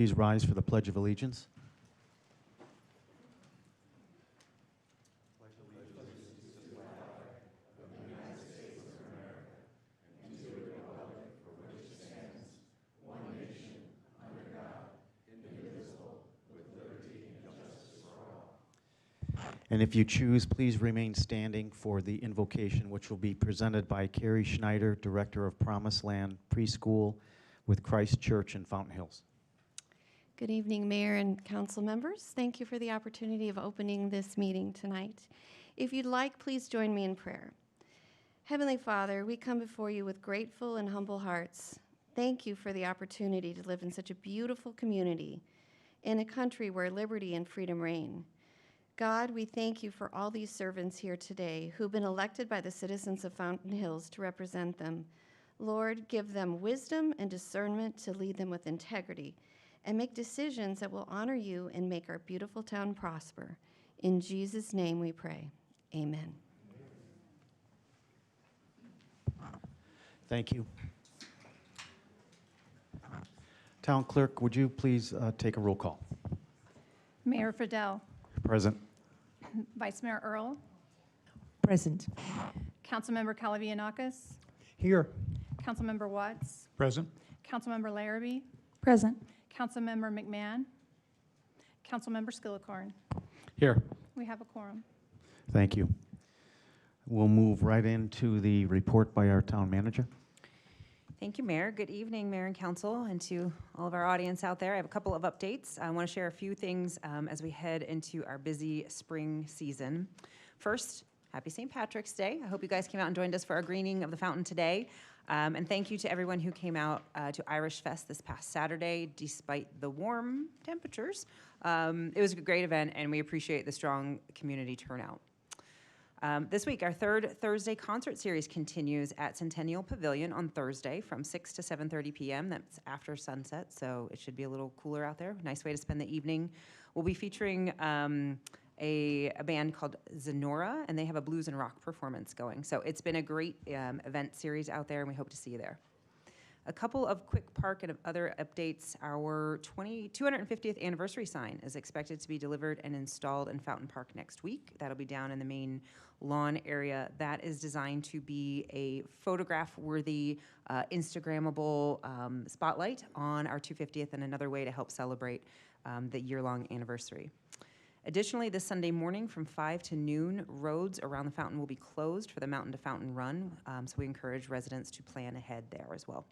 Please rise for the Pledge of Allegiance. And if you choose, please remain standing for the invocation, which will be presented by Carri Schneider, Director of Promiseland Preschool with Christ Church in Fountain Hills. Good evening, Mayor and council members. Thank you for the opportunity of opening this meeting tonight. If you'd like, please join me in prayer. Heavenly Father, we come before you with grateful and humble hearts. Thank you for the opportunity to live in such a beautiful community, in a country where liberty and freedom reign. God, we thank you for all these servants here today who've been elected by the citizens of Fountain Hills to represent them. Lord, give them wisdom and discernment to lead them with integrity and make decisions that will honor you and make our beautiful town prosper. In Jesus' name we pray. Amen. Thank you. Town Clerk, would you please take a roll call? Mayor Fidel. Present. Vice Mayor Earl. Present. Councilmember Calavianakis. Here. Councilmember Watts. Present. Councilmember Larrabee. Present. Councilmember McMahon. Councilmember Skillicorn. Here. We have a quorum. Thank you. We'll move right into the report by our town manager. Thank you, Mayor. Good evening, Mayor and Council, and to all of our audience out there. I have a couple of updates. I want to share a few things as we head into our busy spring season. First, happy St. Patrick's Day. I hope you guys came out and joined us for our greening of the fountain today. And thank you to everyone who came out to Irish Fest this past Saturday, despite the warm temperatures. It was a great event, and we appreciate the strong community turnout. This week, our third Thursday concert series continues at Centennial Pavilion on Thursday from 6 to 7:30 p.m. That's after sunset, so it should be a little cooler out there. Nice way to spend the evening. We'll be featuring a band called Zenora, and they have a blues and rock performance going. So it's been a great event series out there, and we hope to see you there. A couple of quick park and other updates. Our 250th anniversary sign is expected to be delivered and installed in Fountain Park next week. That'll be down in the main lawn area. That is designed to be a photograph-worthy, Instagrammable spotlight on our 250th and another way to help celebrate the year-long anniversary. Additionally, this Sunday morning from 5 to noon, roads around the fountain will be closed for the Mountain to Fountain Run, so we encourage residents to plan ahead there as well.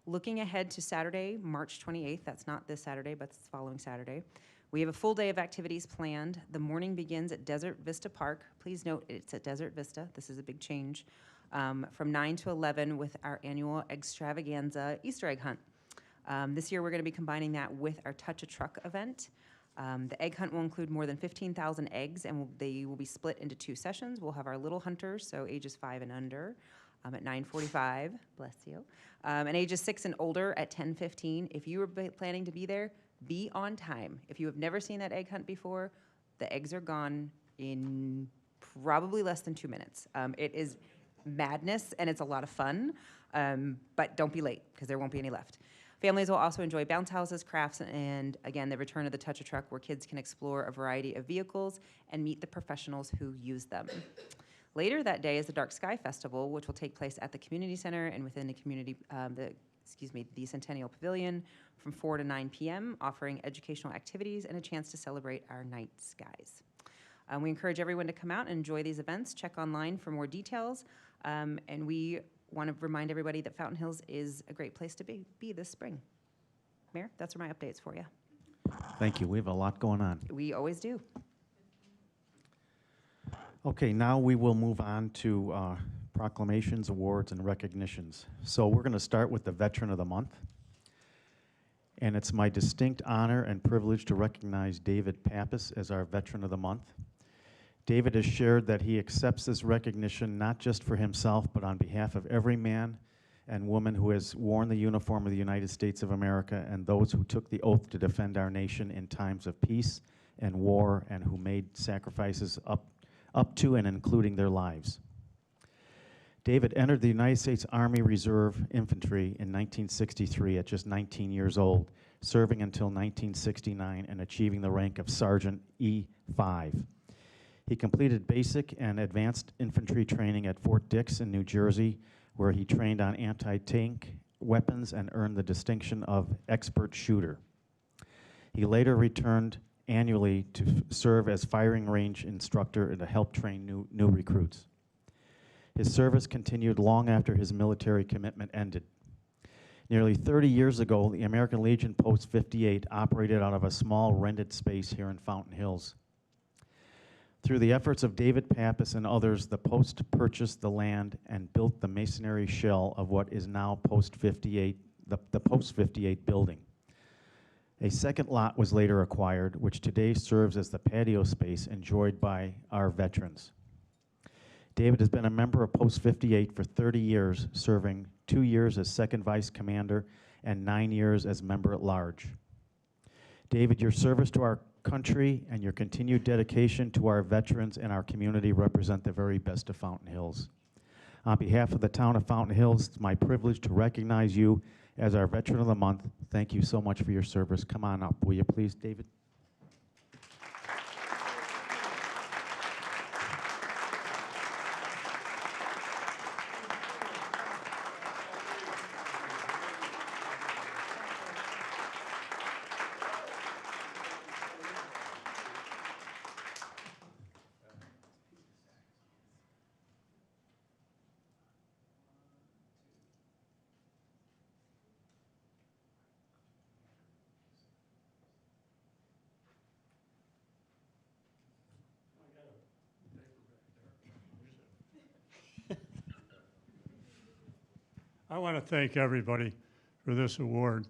Looking ahead to Saturday, March 28th, that's not this Saturday, but it's the following Saturday, we have a full day of activities planned. The morning begins at Desert Vista Park. Please note it's at Desert Vista. This is a big change. From 9 to 11 with our annual extravaganza Easter egg hunt. This year we're going to be combining that with our Touch a Truck event. The egg hunt will include more than 15,000 eggs, and they will be split into 2 sessions. We'll have our little hunters, so ages 5 and under, at 9:45, bless you, and ages 6 and older at 10:15. If you were planning to be there, be on time. If you have never seen that egg hunt before, the eggs are gone in probably less than 2 minutes. It is madness, and it's a lot of fun, but don't be late, because there won't be any left. Families will also enjoy bounce houses, crafts, and again, the return of the Touch a Truck, where kids can explore a variety of vehicles and meet the professionals who use them. Later that day is the Dark Sky Festival, which will take place at the community center and within the community, the Centennial Pavilion from 4 to 9 p.m., offering educational activities and a chance to celebrate our night skies. We encourage everyone to come out and enjoy these events. Check online for more details, and we want to remind everybody that Fountain Hills is a great place to be this spring. Mayor, that's my updates for you. Thank you. We have a lot going on. We always do. Okay, now we will move on to proclamations, awards, and recognitions. So we're going to start with the Veteran of the Month. And it's my distinct honor and privilege to recognize David Pappas as our Veteran of the Month. David has shared that he accepts this recognition not just for himself, but on behalf of every man and woman who has worn the uniform of the United States of America and those who took the oath to defend our nation in times of peace and war and who made sacrifices up to and including their lives. David entered the United States Army Reserve Infantry in 1963 at just 19 years old, serving until 1969 and achieving the rank of Sergeant E5. He completed basic and advanced infantry training at Fort Dix in New Jersey, where he trained on anti-tank weapons and earned the distinction of expert shooter. He later returned annually to serve as firing range instructor and to help train new recruits. His service continued long after his military commitment ended. Nearly 30 years ago, the American Legion Post 58 operated out of a small rented space here in Fountain Hills. Through the efforts of David Pappas and others, the post purchased the land and built the masonry shell of what is now Post 58, the Post 58 building. A second lot was later acquired, which today serves as the patio space enjoyed by our veterans. David has been a member of Post 58 for 30 years, serving 2 years as second vice commander and 9 years as member at large. David, your service to our country and your continued dedication to our veterans and our community represent the very best of Fountain Hills. On behalf of the town of Fountain Hills, it's my privilege to recognize you as our Veteran of the Month. Thank you so much for your service. Come on up, will you please, David? I want to thank everybody for this award.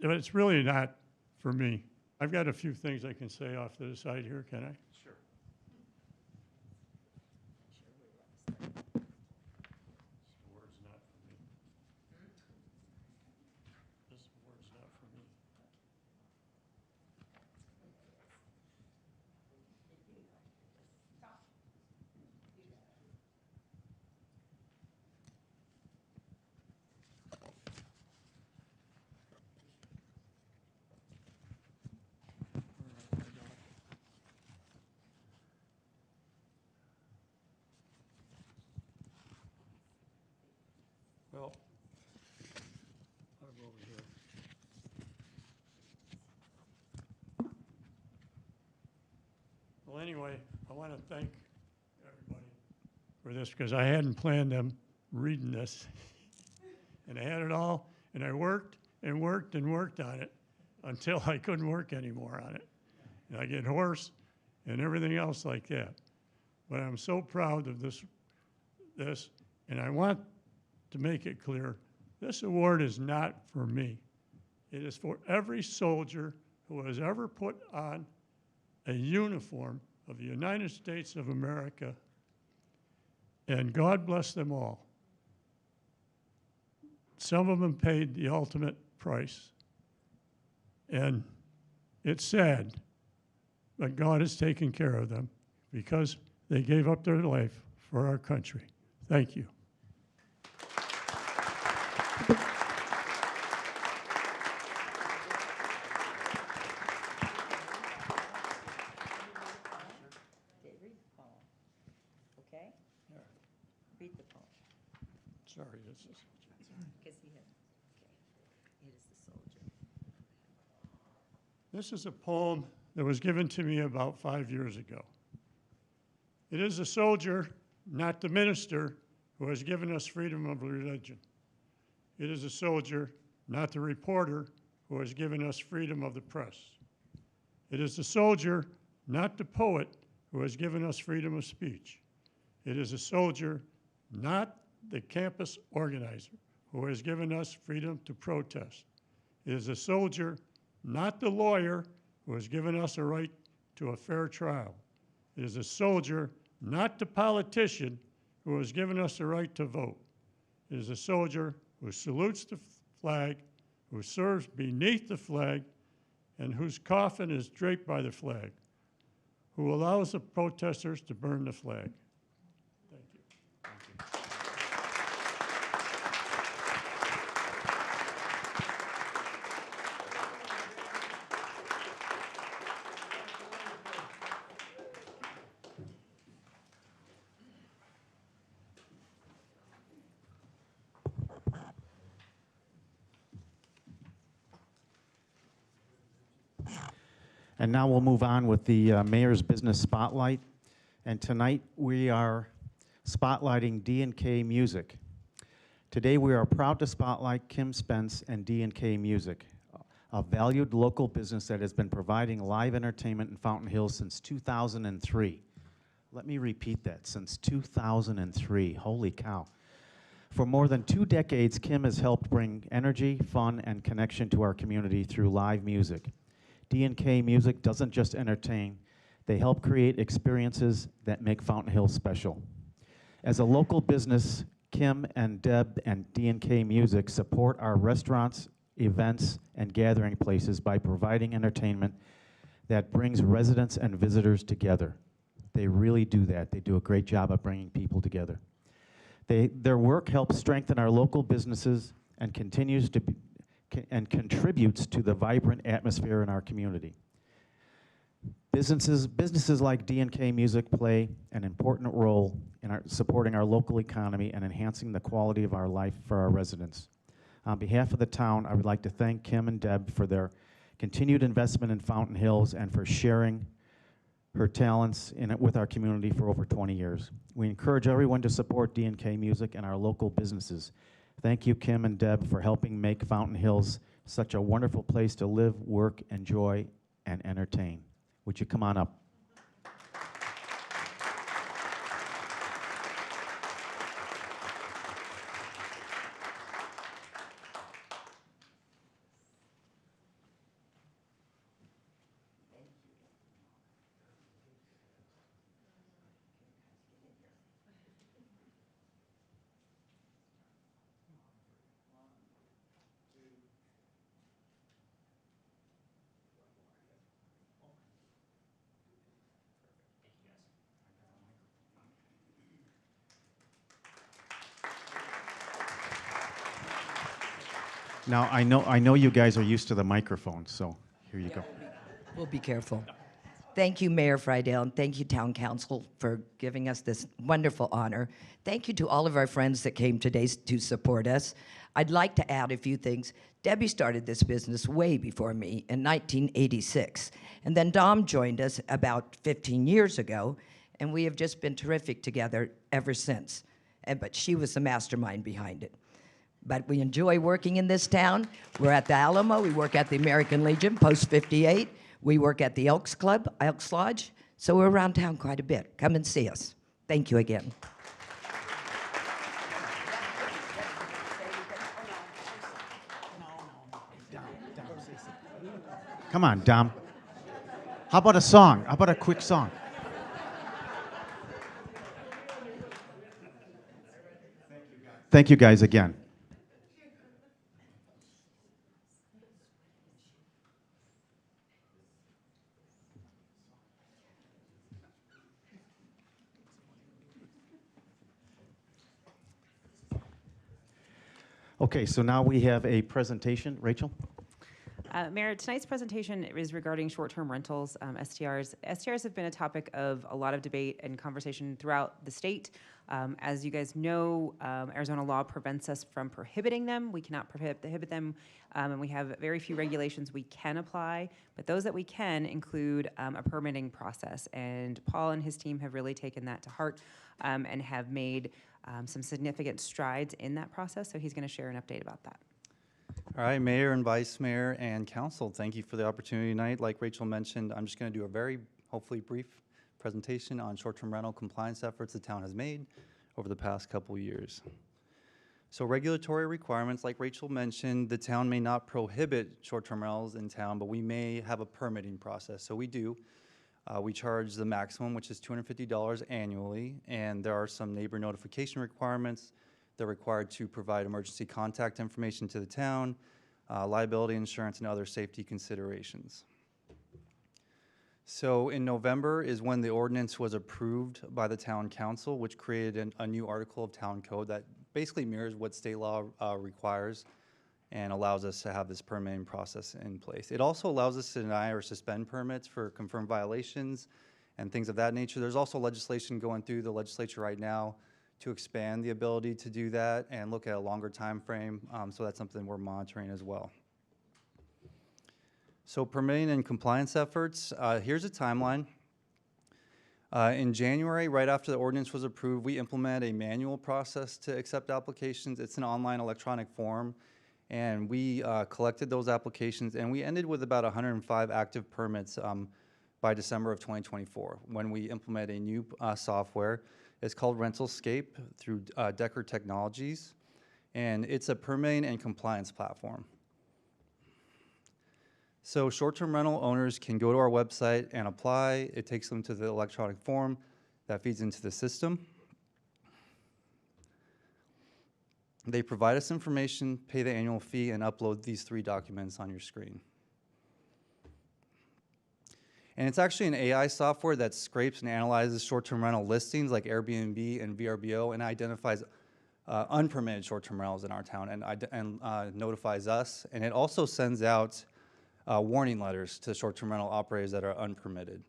It's really not for me. I've got a few things I can say off to the side here, can I? Sure. This award's not for me. This award's not for me. Well, I'll go over here. Well, anyway, I want to thank everybody for this because I hadn't planned them reading this. And I had it all, and I worked and worked and worked on it until I couldn't work anymore on it. And I get hoarse and everything else like that. But I'm so proud of this, and I want to make it clear, this award is not for me. It is for every soldier who has ever put on a uniform of the United States of America, and God bless them all. Some of them paid the ultimate price, and it's sad, but God has taken care of them because they gave up their life for our country. Thank you. Okay? Yeah. Read the poem. Sorry, this is. Because he had, okay. It is the soldier. This is a poem that was given to me about 5 years ago. It is the soldier, not the minister, who has given us freedom of religion. It is the soldier, not the reporter, who has given us freedom of the press. It is the soldier, not the poet, who has given us freedom of speech. It is the soldier, not the campus organizer, who has given us freedom to protest. It is the soldier, not the lawyer, who has given us a right to a fair trial. It is the soldier, not the politician, who has given us the right to vote. It is the soldier who salutes the flag, who serves beneath the flag, and whose coffin is draped by the flag, who allows the protesters to burn the flag. Thank you. Thank you. And now we'll move on with the Mayor's Business Spotlight. And tonight we are spotlighting D&K Music. Today we are proud to spotlight Kim Spence and D&K Music, a valued local business that has been providing live entertainment in Fountain Hills since 2003. Let me repeat that, since 2003. Holy cow. For more than 2 decades, Kim has helped bring energy, fun, and connection to our community through live music. D&K Music doesn't just entertain, they help create experiences that make Fountain Hills special. As a local business, Kim and Deb and D&K Music support our restaurants, events, and gathering places by providing entertainment that brings residents and visitors together. They really do that. They do a great job of bringing people together. Their work helps strengthen our local businesses and continues to and contributes to the vibrant atmosphere in our community. Businesses like D&K Music play an important role in supporting our local economy and enhancing the quality of our life for our residents. On behalf of the town, I would like to thank Kim and Deb for their continued investment in Fountain Hills and for sharing her talents with our community for over 20 years. We encourage everyone to support D&K Music and our local businesses. Thank you, Kim and Deb, for helping make Fountain Hills such a wonderful place to live, work, enjoy, and entertain. Would you come on up? Now, I know you guys are used to the microphone, so here you go. We'll be careful. Thank you, Mayor Friedel, and thank you, Town Council, for giving us this wonderful honor. Thank you to all of our friends that came today to support us. I'd like to add a few things. Debbie started this business way before me in 1986, and then Dom joined us about 15 years ago, and we have just been terrific together ever since. But she was the mastermind behind it. But we enjoy working in this town. We're at the Alamo, we work at the American Legion, Post 58. We work at the Elks Club, Elks Lodge, so we're around town quite a bit. Come and see us. Thank you again. Come on, Dom. How about a song? How about a quick song? Thank you guys again. Okay, so now we have a presentation. Rachel? Mayor, tonight's presentation is regarding short-term rentals, STRs. STRs have been a topic of a lot of debate and conversation throughout the state. As you guys know, Arizona law prevents us from prohibiting them. We cannot prohibit them, and we have very few regulations we can apply, but those that we can include a permitting process. And Paul and his team have really taken that to heart and have made some significant strides in that process, so he's going to share an update about that. All right, Mayor and Vice Mayor and Council, thank you for the opportunity tonight. Like Rachel mentioned, I'm just going to do a very, hopefully brief presentation on short-term rental compliance efforts the town has made over the past couple years. So regulatory requirements, like Rachel mentioned, the town may not prohibit short-term rentals in town, but we may have a permitting process. So we do. We charge the maximum, which is $250 annually, and there are some neighbor notification requirements. They're required to provide emergency contact information to the town, liability insurance, and other safety considerations. So in November is when the ordinance was approved by the town council, which created a new article of town code that basically mirrors what state law requires and allows us to have this permitting process in place. It also allows us to deny or suspend permits for confirmed violations and things of that nature. There's also legislation going through the legislature right now to expand the ability to do that and look at a longer time frame, so that's something we're monitoring as well. So permitting and compliance efforts, here's a timeline. In January, right after the ordinance was approved, we implemented a manual process to accept applications. It's an online electronic form, and we collected those applications, and we ended with about 105 active permits by December of 2024 when we implemented a new software. It's called Rentalscape through Decker Technologies, and it's a permitting and compliance platform. So short-term rental owners can go to our website and apply. It takes them to the electronic form that feeds into the system. They provide us information, pay the annual fee, and upload these 3 documents on your screen. And it's actually an AI software that scrapes and analyzes short-term rental listings like Airbnb and VRBO and identifies unpermitted short-term rentals in our town and notifies us. And it also sends out warning letters to short-term rental operators that are unpermitted.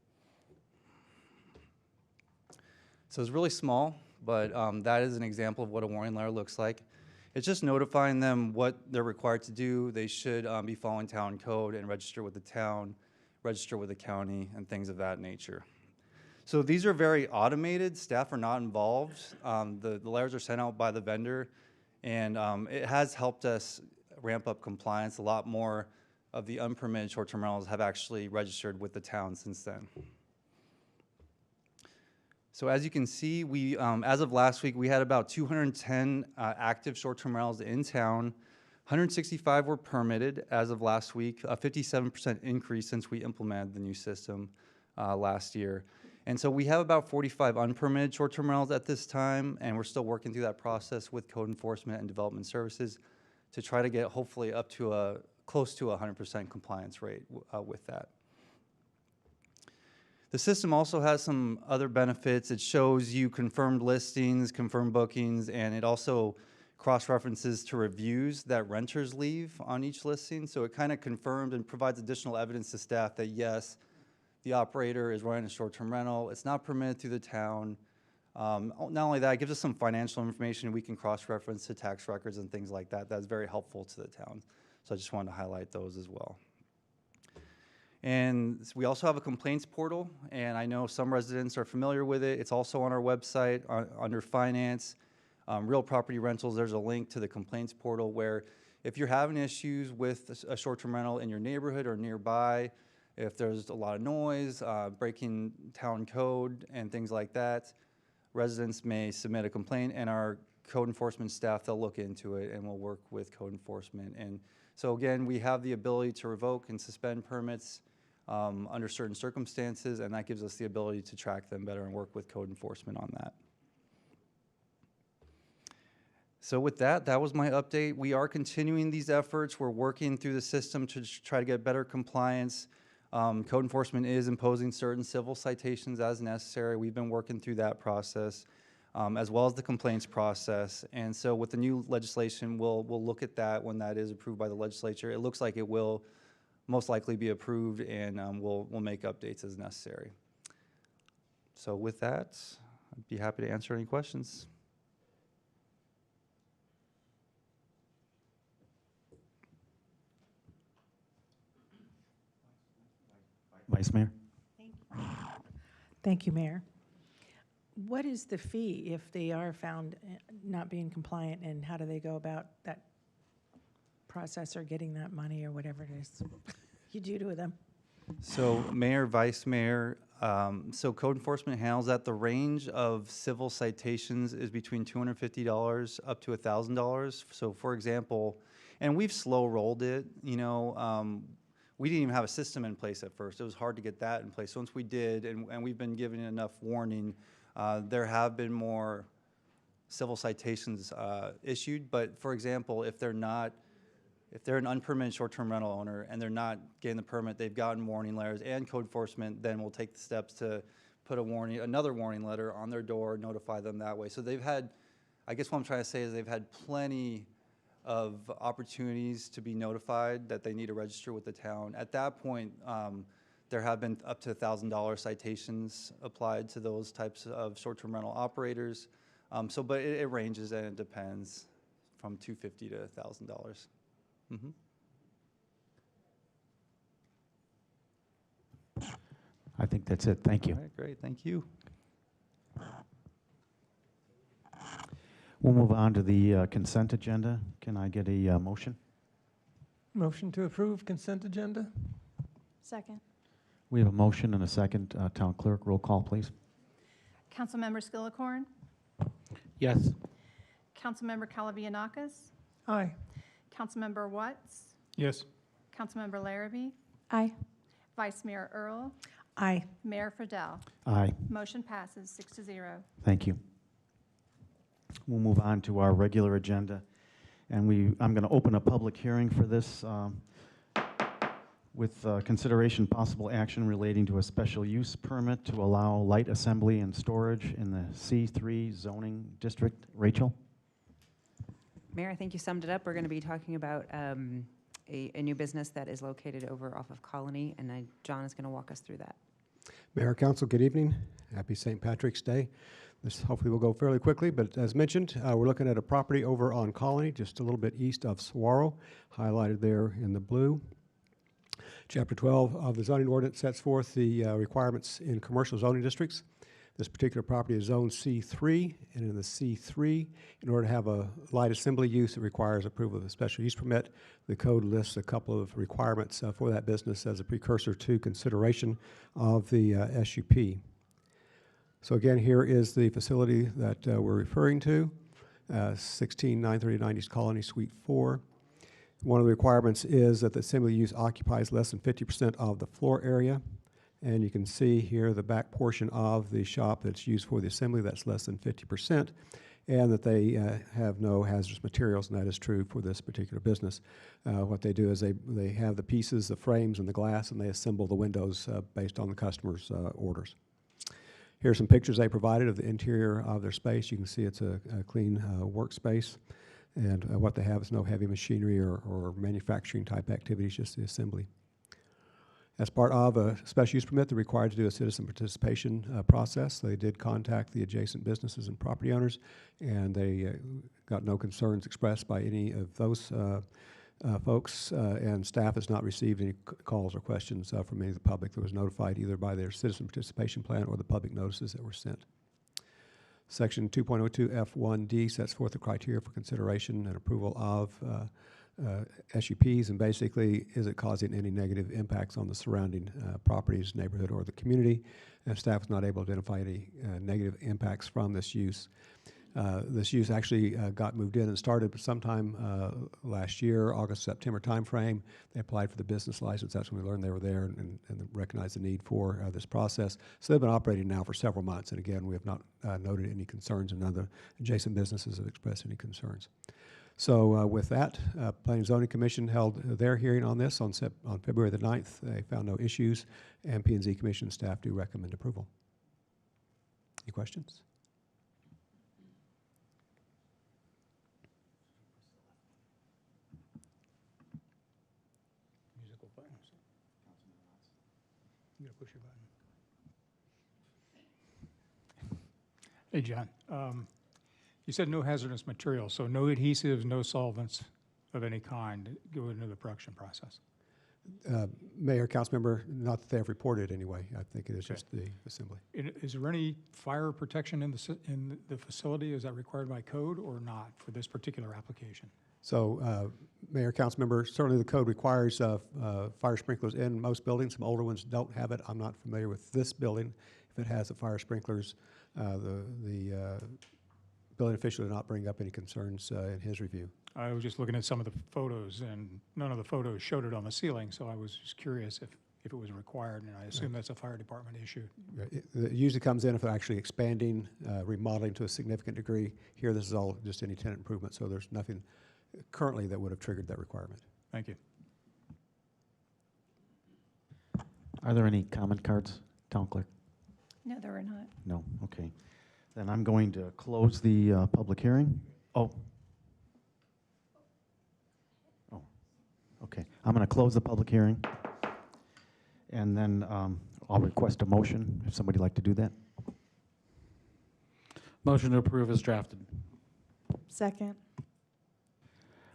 So it's really small, but that is an example of what a warning letter looks like. It's just notifying them what they're required to do. They should be following town code and register with the town, register with the county, and things of that nature. So these are very automated. Staff are not involved. The letters are sent out by the vendor, and it has helped us ramp up compliance. A lot more of the unpermitted short-term rentals have actually registered with the town since then. So as you can see, we, as of last week, we had about 210 active short-term rentals in town. 165 were permitted as of last week, a 57% increase since we implemented the new system last year. And so we have about 45 unpermitted short-term rentals at this time, and we're still working through that process with code enforcement and development services to try to get hopefully up to close to 100% compliance rate with that. The system also has some other benefits. It shows you confirmed listings, confirmed bookings, and it also cross-references to reviews that renters leave on each listing. So it kind of confirms and provides additional evidence to staff that yes, the operator is running a short-term rental. It's not permitted through the town. Not only that, it gives us some financial information we can cross-reference to tax records and things like that. That's very helpful to the town. So I just wanted to highlight those as well. And we also have a complaints portal, and I know some residents are familiar with it. It's also on our website under finance, real property rentals. There's a link to the complaints portal where if you're having issues with a short-term rental in your neighborhood or nearby, if there's a lot of noise, breaking town code and things like that, residents may submit a complaint, and our code enforcement staff, they'll look into it and we'll work with code enforcement. And so again, we have the ability to revoke and suspend permits under certain circumstances, and that gives us the ability to track them better and work with code enforcement on that. So with that, that was my update. We are continuing these efforts. We're working through the system to try to get better compliance. Code enforcement is imposing certain civil citations as necessary. We've been working through that process, as well as the complaints process. And so with the new legislation, we'll look at that when that is approved by the legislature. It looks like it will most likely be approved, and we'll make updates as necessary. So with that, I'd be happy to answer any questions. Vice Mayor? Thank you, Mayor. What is the fee if they are found not being compliant, and how do they go about that process or getting that money or whatever it is you do to them? So Mayor, Vice Mayor, so code enforcement handles that. The range of civil citations is between $250 up to $1,000. So for example, and we've slow rolled it, you know, we didn't even have a system in place at first. It was hard to get that in place. Once we did, and we've been given enough warning, there have been more civil citations issued. But for example, if they're an unpermitted short-term rental owner and they're not getting the permit, they've gotten warning letters and code enforcement, then we'll take the steps to put another warning letter on their door, notify them that way. So they've had, I guess what I'm trying to say is they've had plenty of opportunities to be notified that they need to register with the town. At that point, there have been up to $1,000 citations applied to those types of short-term rental operators. But it ranges and it depends from $250 to $1,000. Mm-hmm. I think that's it. Thank you. All right, great, thank you. We'll move on to the consent agenda. Can I get a motion? Motion to approve consent agenda? Second. We have a motion and a second. Town clerk, roll call, please. Councilmember Skillicorn, Yes. Councilmember Calavianakis, Aye. Councilmember Watts, Yes. Councilmember Larrabee, Aye. Vice Mayor Earl, Aye. Mayor Friedel. Aye. Motion passes 6-0. Thank you. We'll move on to our regular agenda. And I'm going to open a public hearing for this with consideration possible action relating to a special use permit to allow light assembly and storage in the C3 zoning district. Rachel? Mayor, I think you summed it up. We're going to be talking about a new business that is located over off of Colony, and John is going to walk us through that. Mayor, Council, good evening. Happy St. Patrick's Day. This hopefully will go fairly quickly, but as mentioned, we're looking at a property over on Colony, just a little bit east of Saguaro, highlighted there in the blue. Chapter 12 of the zoning ordinance sets forth the requirements in commercial zoning districts. This particular property is zone C3, and in the C3, in order to have a light assembly use, it requires approval of a special use permit. The code lists a couple of requirements for that business as a precursor to consideration of the SUP. So again, here is the facility that we're referring to, 16939 East Colony, Suite 4. One of the requirements is that the assembly use occupies less than 50% of the floor area. And you can see here the back portion of the shop that's used for the assembly, that's less than 50%, and that they have no hazardous materials, and that is true for this particular business. What they do is they have the pieces, the frames, and the glass, and they assemble the windows based on the customer's orders. Here are some pictures they provided of the interior of their space. You can see it's a clean workspace, and what they have is no heavy machinery or manufacturing type activities, just the assembly. As part of a special use permit, they're required to do a citizen participation process. They did contact the adjacent businesses and property owners, and they got no concerns expressed by any of those folks, and staff has not received any calls or questions from any of the public that was notified either by their citizen participation plan or the public notices that were sent. Section 2.02 F1D sets forth the criteria for consideration and approval of SUPs, and basically, is it causing any negative impacts on the surrounding properties, neighborhood, or the community? And staff is not able to identify any negative impacts from this use. This use actually got moved in and started sometime last year, August, September timeframe. They applied for the business license. That's when we learned they were there and recognized the need for this process. So they've been operating now for several months. And again, we have not noted any concerns, and none of the adjacent businesses have expressed any concerns. So with that, Planning and Zoning Commission held their hearing on this on February the 9th. They found no issues, and P&Z Commission staff do recommend approval. Any questions? Musical buttons. You gotta push your button. Hey, John. You said no hazardous materials, so no adhesives, no solvents of any kind go into the production process? Mayor, council member, not that they have reported anyway. I think it is just the assembly. Is there any fire protection in the facility? Is that required by code or not for this particular application? So, Mayor, council member, certainly the code requires fire sprinklers in most buildings. Some older ones don't have it. I'm not familiar with this building. If it has the fire sprinklers, the building official did not bring up any concerns in his review. I was just looking at some of the photos, and none of the photos showed it on the ceiling, so I was just curious if it was required, and I assume that's a fire department issue. It usually comes in if they're actually expanding, remodeling to a significant degree. Here, this is all just any tenant improvement, so there's nothing currently that would have triggered that requirement. Thank you. Are there any comment cards, Town Clerk? No, there are not. No, okay. Then I'm going to close the public hearing. Oh, okay. I'm going to close the public hearing, and then I'll request a motion, if somebody'd like to do that. Motion to approve is drafted. Second.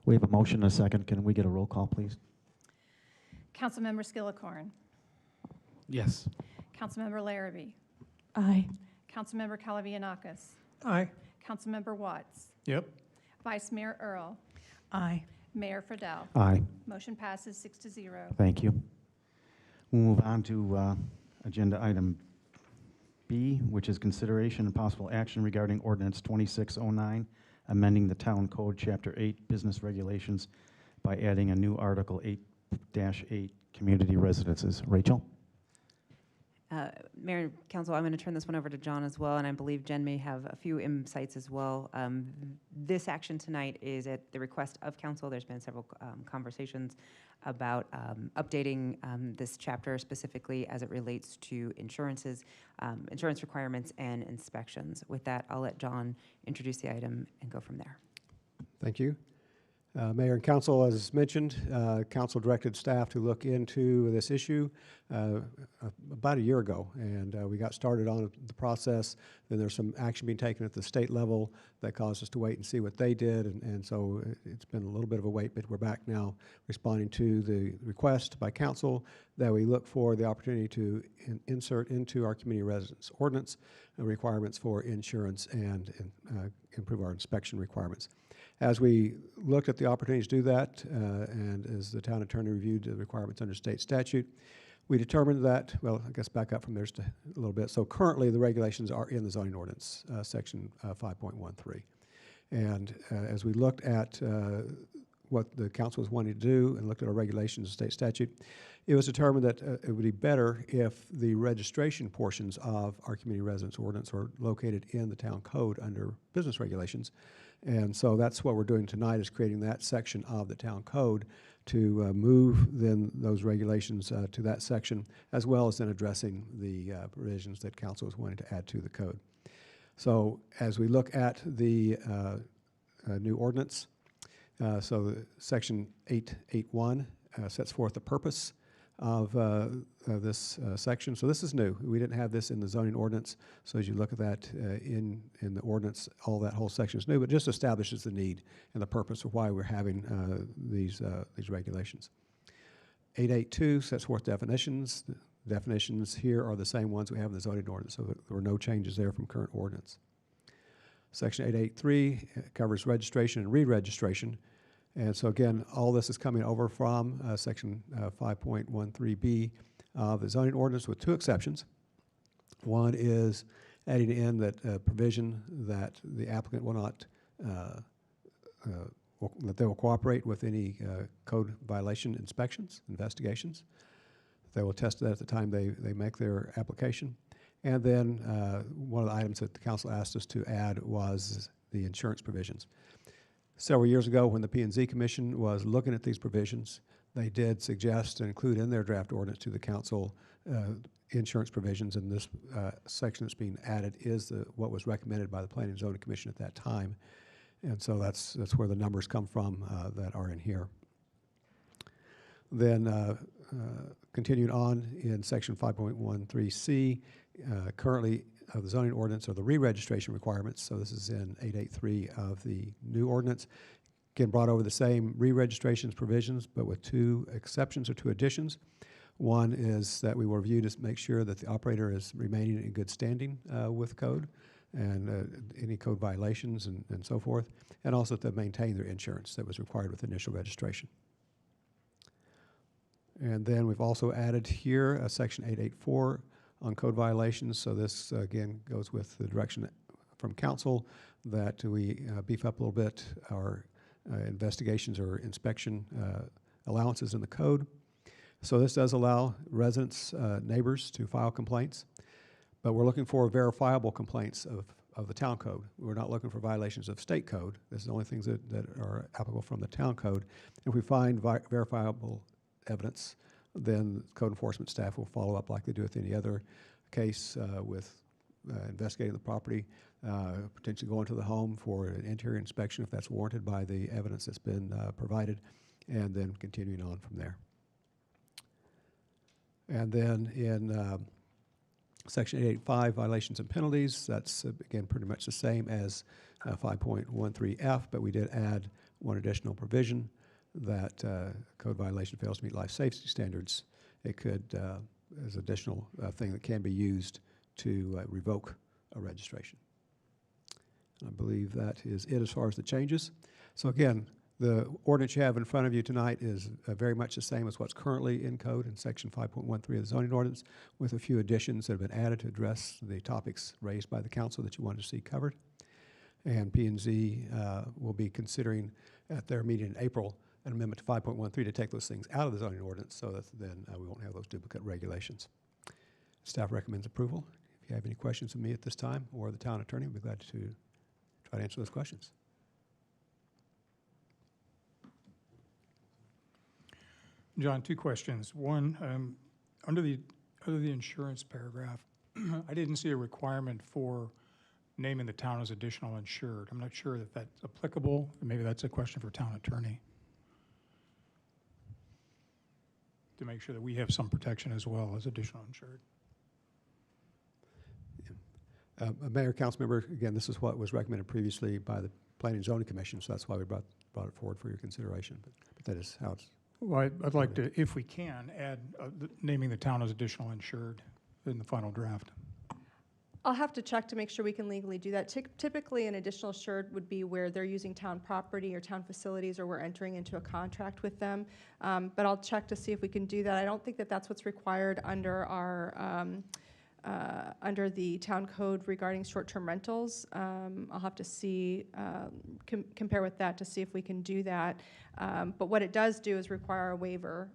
We have a motion and a second. Can we get a roll call, please? Councilmember Skillicorn, Yes. Councilmember Larrabee. Aye. Councilmember Calavianakis. Aye. Councilmember Watts. Yep. Vice Mayor Earl. Aye. Mayor Friedel. Aye. Motion passes 6-0. Thank you. We'll move on to agenda item B, which is consideration and possible action regarding ordinance 2609, amending the Town Code, Chapter 8, Business Regulations by adding a new Article 8-8, Community Residences. Rachel? Mayor and Council, I'm going to turn this one over to John as well, and I believe Jen may have a few insights as well. This action tonight is at the request of Council. There's been several conversations about updating this chapter specifically as it relates to insurance requirements and inspections. With that, I'll let John introduce the item and go from there. Thank you. Mayor and Council, as mentioned, Council directed staff to look into this issue about a year ago, and we got started on the process. Then there's some action being taken at the state level that caused us to wait and see what they did, and so it's been a little bit of a wait, but we're back now responding to the request by Council that we look for the opportunity to insert into our community residence ordinance requirements for insurance and improve our inspection requirements. As we looked at the opportunities to do that, and as the town attorney reviewed the requirements under state statute, we determined that, well, I guess back up from there just a little bit. So currently the regulations are in the zoning ordinance, section 5.13. And as we looked at what the council was wanting to do and looked at our regulations and state statute, it was determined that it would be better if the registration portions of our community residence ordinance were located in the town code under business regulations. And so that's what we're doing tonight, is creating that section of the town code to move then those regulations to that section, as well as then addressing the provisions that council is wanting to add to the code. So as we look at the new ordinance, so section 881 sets forth the purpose of this section. So this is new. We didn't have this in the zoning ordinance. So as you look at that in the ordinance, all that whole section is new, but just establishes the need and the purpose of why we're having these regulations. 882 sets forth definitions. The definitions here are the same ones we have in the zoning ordinance, so there were no changes there from current ordinance. Section 883 covers registration and re-registration. And so again, all this is coming over from section 5.13B of the zoning ordinance with two exceptions. One is adding in that provision that the applicant will not, that they will cooperate with any code violation inspections, investigations. They will test that at the time they make their application. And then one of the items that the council asked us to add was the insurance provisions. Several years ago, when the P&Z Commission was looking at these provisions, they did suggest and include in their draft ordinance to the council insurance provisions, and this section that's being added is what was recommended by the Planning and Zoning Commission at that time. And so that's where the numbers come from that are in here. Then continuing on in section 5.13C, currently of the zoning ordinance are the re-registration requirements. So this is in 883 of the new ordinance. Again, brought over the same re-registrations provisions, but with two exceptions or two additions. One is that we will review to make sure that the operator is remaining in good standing with code and any code violations and so forth, and also to maintain their insurance that was required with initial registration. And then we've also added here a section 884 on code violations. So this, again, goes with the direction from council that we beef up a little bit our investigations or inspection allowances in the code. So this does allow residents, neighbors to file complaints, but we're looking for verifiable complaints of the town code. We're not looking for violations of state code. This is the only things that are applicable from the town code. If we find verifiable evidence, then code enforcement staff will follow up like they do with any other case with investigating the property, potentially going to the home for an interior inspection if that's warranted by the evidence that's been provided, and then continuing on from there. And then in section 885, violations and penalties, that's again pretty much the same as 5.13F, but we did add one additional provision that code violation fails to meet life safety standards. It could as additional thing that can be used to revoke a registration. I believe that is it as far as the changes. So again, the ordinance you have in front of you tonight is very much the same as what's currently in code in section 5.13 of the zoning ordinance, with a few additions that have been added to address the topics raised by the council that you wanted to see covered. And P&Z will be considering at their meeting in April an amendment to 5.13 to take those things out of the zoning ordinance so that then we won't have those duplicate regulations. Staff recommends approval. If you have any questions of me at this time or the town attorney, we'll be glad to try to answer those questions. John, two questions. One, under the insurance paragraph, I didn't see a requirement for naming the town as additional insured. I'm not sure that that's applicable. Maybe that's a question for town attorney, to make sure that we have some protection as well as additional insured. Mayor, council member, again, this is what was recommended previously by the Planning and Zoning Commission, so that's why we brought it forward for your consideration. But that is how it's. Well, I'd like to, if we can, add naming the town as additional insured in the final draft. I'll have to check to make sure we can legally do that. Typically, an additional assured would be where they're using town property or town facilities, or we're entering into a contract with them. But I'll check to see if we can do that. I don't think that that's what's required under our under the town code regarding short-term rentals. I'll have to see, compare with that to see if we can do that. But what it does do is require a waiver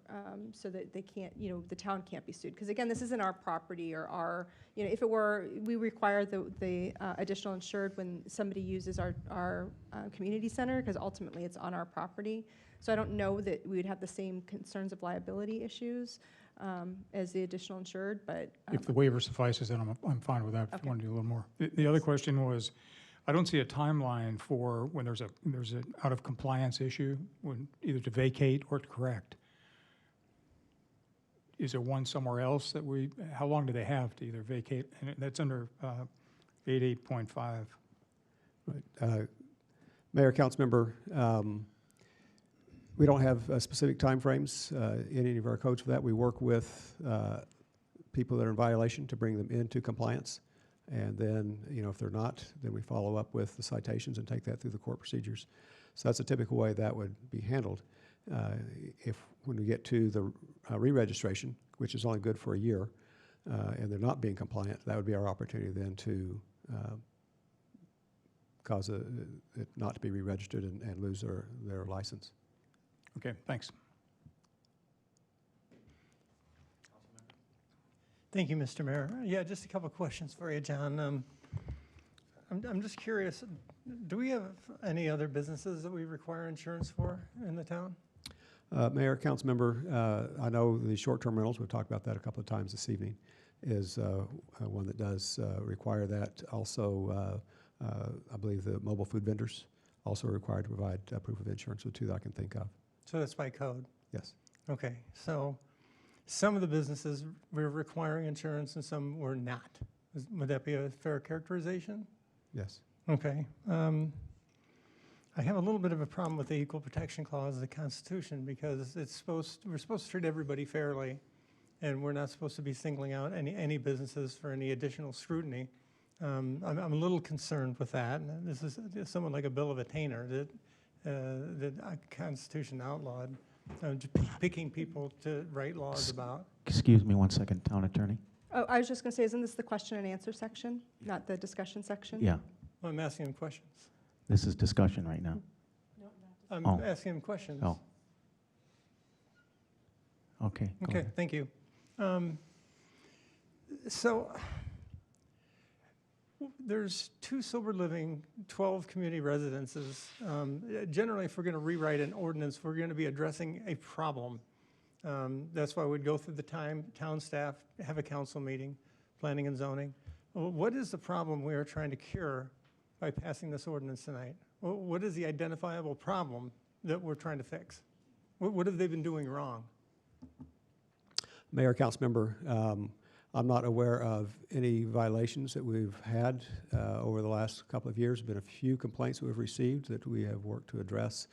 so that they can't, the town can't be sued. Because again, this isn't our property or our, if it were, we require the additional insured when somebody uses our community center, because ultimately it's on our property. So I don't know that we would have the same concerns of liability issues as the additional insured, but. If the waiver suffices, then I'm fine with that. If Okay. you want to do a little more. The other question was, I don't see a timeline for when there's an out of compliance issue, when either to vacate or to correct. Is there one somewhere else that how long do they have to either vacate? And that's under 88.5. Right. Mayor, council member, we don't have specific timeframes in any of our codes for that. We work with people that are in violation to bring them into compliance. And then, if they're not, then we follow up with the citations and take that through the court procedures. So that's a typical way that would be handled. When we get to the re-registration, which is only good for a year, and they're not being compliant, that would be our opportunity then to cause it not to be re-registered and lose their license. Okay, thanks. Thank you, Mr. Mayor. Yeah, just a couple of questions for you, John. I'm just curious, do we have any other businesses that we require insurance for in the town? Mayor, council member, I know the short-term rentals, we've talked about that a couple of times this evening, is one that does require that. Also, I believe the mobile food vendors also are required to provide proof of insurance, so two that I can think of. So that's by code? Yes. Okay, so some of the businesses we're requiring insurance and some we're not. Would that be a fair characterization? Yes. Okay. I have a little bit of a problem with the Equal Protection Clause of the Constitution because we're supposed to treat everybody fairly, and we're not supposed to be singling out any businesses for any additional scrutiny. I'm a little concerned with that. This is somewhat like a bill of attainder that the Constitution outlawed, picking people to write laws about. Excuse me one second, town attorney. Oh, I was just going to say, isn't this the question and answer section, not the discussion section? Yeah, Well, I'm asking him questions. this is discussion right now. I'm Oh. asking him questions. Oh. Okay. go Okay, ahead. thank you. So there's 2 sober living, 12 community residences. Generally, if we're going to rewrite an ordinance, we're going to be addressing a problem. That's why we'd go through the town staff, have a council meeting, planning and zoning. Well, what is the problem we are trying to cure by passing this ordinance tonight? What is the identifiable problem that we're trying to fix? What have they been doing wrong? Mayor, council member, I'm not aware of any violations that we've had over the last couple of years. There have been a few complaints we've received that we have worked to address,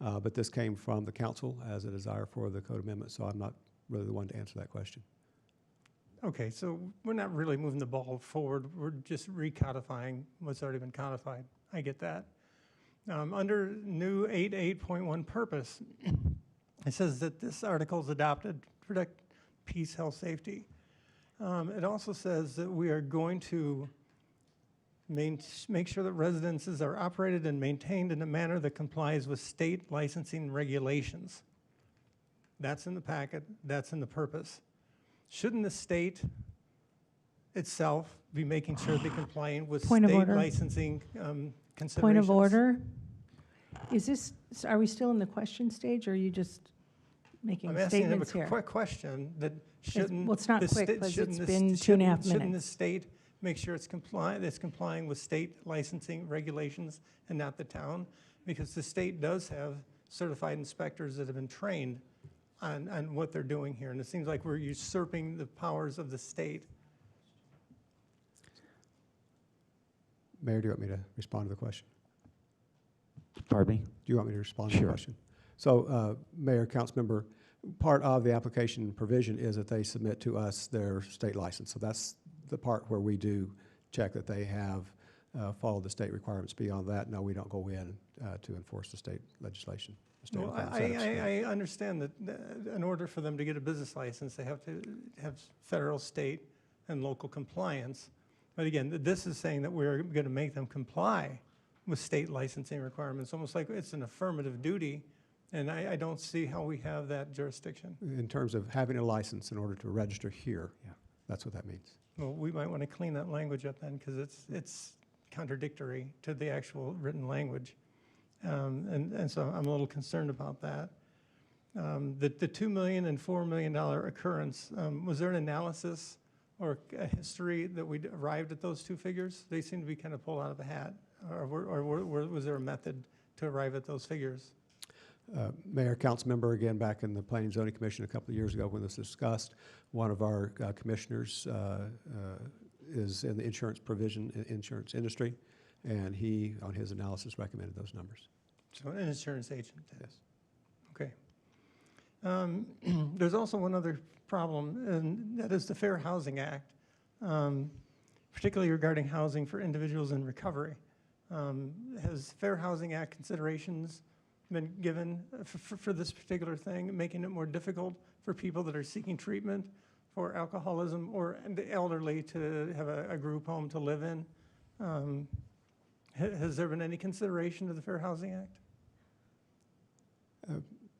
but this came from the council as a desire for the code amendment, so I'm not really the one to answer that question. Okay, so we're not really moving the ball forward. We're just recodifying what's already been codified. I get that. Under new 8.8.1 purpose, it says that this article is adopted to protect peace, health, safety. It also says that we are going to make sure that residences are operated and maintained in a manner that complies with state licensing regulations. That's in the packet, that's in the purpose. Shouldn't the state itself be making sure they're complying with Point of state order. licensing considerations? Point of order. Is this, are we still in the question stage, or are you just making I'm asking him statements a here? quick question that shouldn't. Well, it's not the quick, sta- because shouldn't it's the been st- 2.5 shouldn't- Shouldn't the minutes. state make sure it's complying with state licensing regulations and not the town? Because the state does have certified inspectors that have been trained on what they're doing here. And it seems like we're usurping the powers of the state. Mayor, do you want me to respond to the question? Pardon me? Do you want me to respond to the Sure. question? So, Mayor, Councilmember, part of the application provision is that they submit to us their state license. So that's the part where we do check that they have followed the state requirements. Beyond that, no, we don't go in to enforce the state legislation. the state Well, requirements that are I understand that in order for them to get a business license, they have to have federal, state, and local compliance. But again, this is saying that we're going to make them comply with state licensing requirements, almost like it's an affirmative duty, and I don't see how we have that jurisdiction. In terms of having a license in order to register here, yeah, that's what that means. Well, we might want to clean that language up then, because it's contradictory to the actual written language. And so I'm a little concerned about that. The $2 million and $4 million occurrence, was there an analysis or a history that we arrived at those two figures? They seem to be kind of pulled out of a hat. Or was there a method to arrive at those figures? Mayor, council member, again, back in the Planning and Zoning Commission a couple of years ago when this was discussed, one of our commissioners is in the insurance provision, insurance industry, and he, on his analysis, recommended those numbers. So an insurance agent did. Yes. Okay. There's also one other problem, and that is the Fair Housing Act, particularly regarding housing for individuals in recovery. Has Fair Housing Act considerations been given for this particular thing, making it more difficult for people that are seeking treatment for alcoholism or the elderly to have a group home to live in? Has there been any consideration of the Fair Housing Act?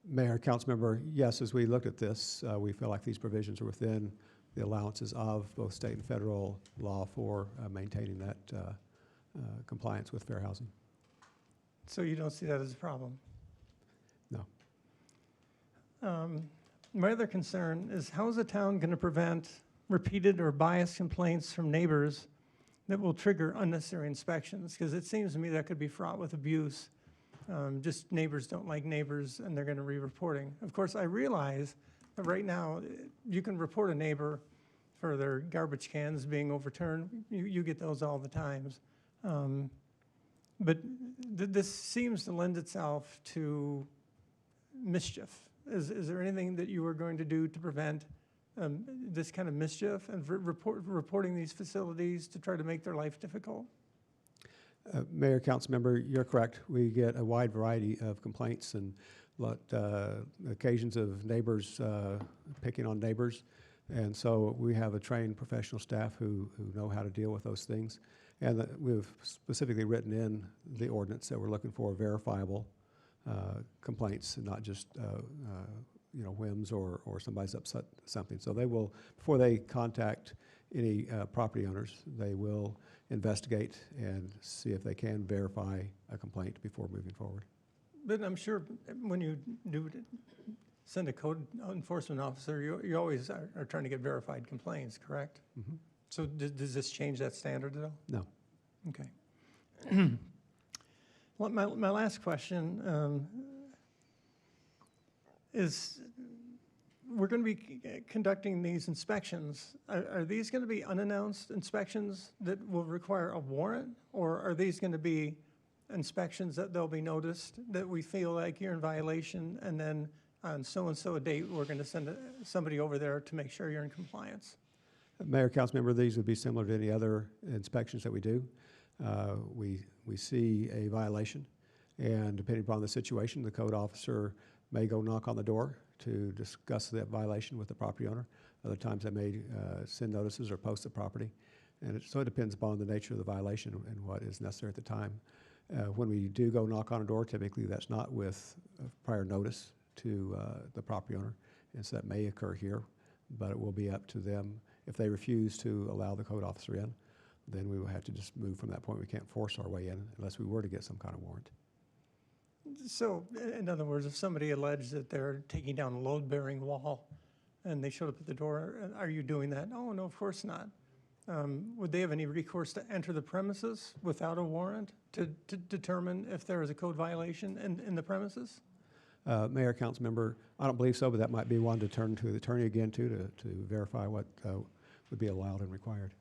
Mayor, council member, yes, as we looked at this, we feel like these provisions are within the allowances of both state and federal law for maintaining that compliance with fair housing. So you don't see that as a problem? No. My other concern is, how is the town going to prevent repeated or biased complaints from neighbors that will trigger unnecessary inspections? Because it seems to me that could be fraught with abuse. Just neighbors don't like neighbors, and they're going to be reporting. Of course, I realize that right now, you can report a neighbor for their garbage cans being overturned. You get those all the times. But this seems to lend itself to mischief. Is there anything that you are going to do to prevent this kind of mischief and reporting these facilities to try to make their life difficult? Mayor, council member, you're correct. We get a wide variety of complaints and occasions of neighbors picking on neighbors. And so we have a trained professional staff who know how to deal with those things. And we've specifically written in the ordinance that we're looking for verifiable complaints, and not just whims or somebody's upset something. So they will, before they contact any property owners, they will investigate and see if they can verify a complaint before moving forward. But I'm sure when you do send a code enforcement officer, you always are trying to get verified complaints, correct? Mm-hmm. So does this change that standard at all? No. Okay. Well, my last question is, we're going to be conducting these inspections. Are these going to be unannounced inspections that will require a warrant? Or are these going to be inspections that they'll be noticed, that we feel like you're in violation, and then on so-and-so a date, we're going to send somebody over there to make sure you're in compliance? Mayor, council member, these would be similar to any other inspections that we do. We see a violation, and depending upon the situation, the code officer may go knock on the door to discuss that violation with the property owner. Other times they may send notices or post the property. And so it depends upon the nature of the violation and what is necessary at the time. When we do go knock on a door, typically that's not with prior notice to the property owner. And so that may occur here, but it will be up to them. If they refuse to allow the code officer in, then we will have to just move from that point. We can't force our way in unless we were to get some kind of warrant. So, in other words, if somebody alleged that they're taking down a load-bearing wall and they showed up at the door, are you doing that? Oh, no, of course not. Would they have any recourse to enter the premises without a warrant to determine if there is a code violation in the premises? Mayor, council member, I don't believe so, but that might be one to turn to the attorney again to verify what would be allowed and required.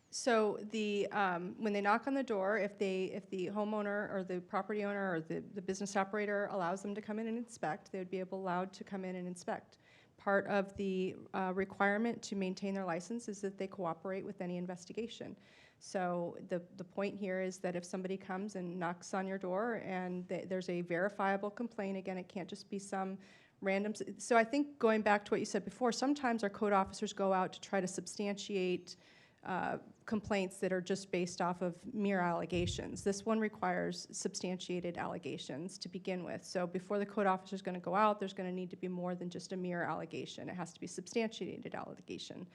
So when they knock on the door, if the homeowner or the property owner or the business operator allows them to come in and inspect, they would be allowed to come in and inspect. Part of the requirement to maintain their license is that they cooperate with any investigation. So the point here is that if somebody comes and knocks on your door and there's a verifiable complaint, again, it can't just be some random. So I think going back to what you said before, sometimes our code officers go out to try to substantiate complaints that are just based off of mere allegations. This one requires substantiated allegations to begin with. So before the code officer is going to go out, there's going to need to be more than just a mere allegation. It has to be substantiated allegation.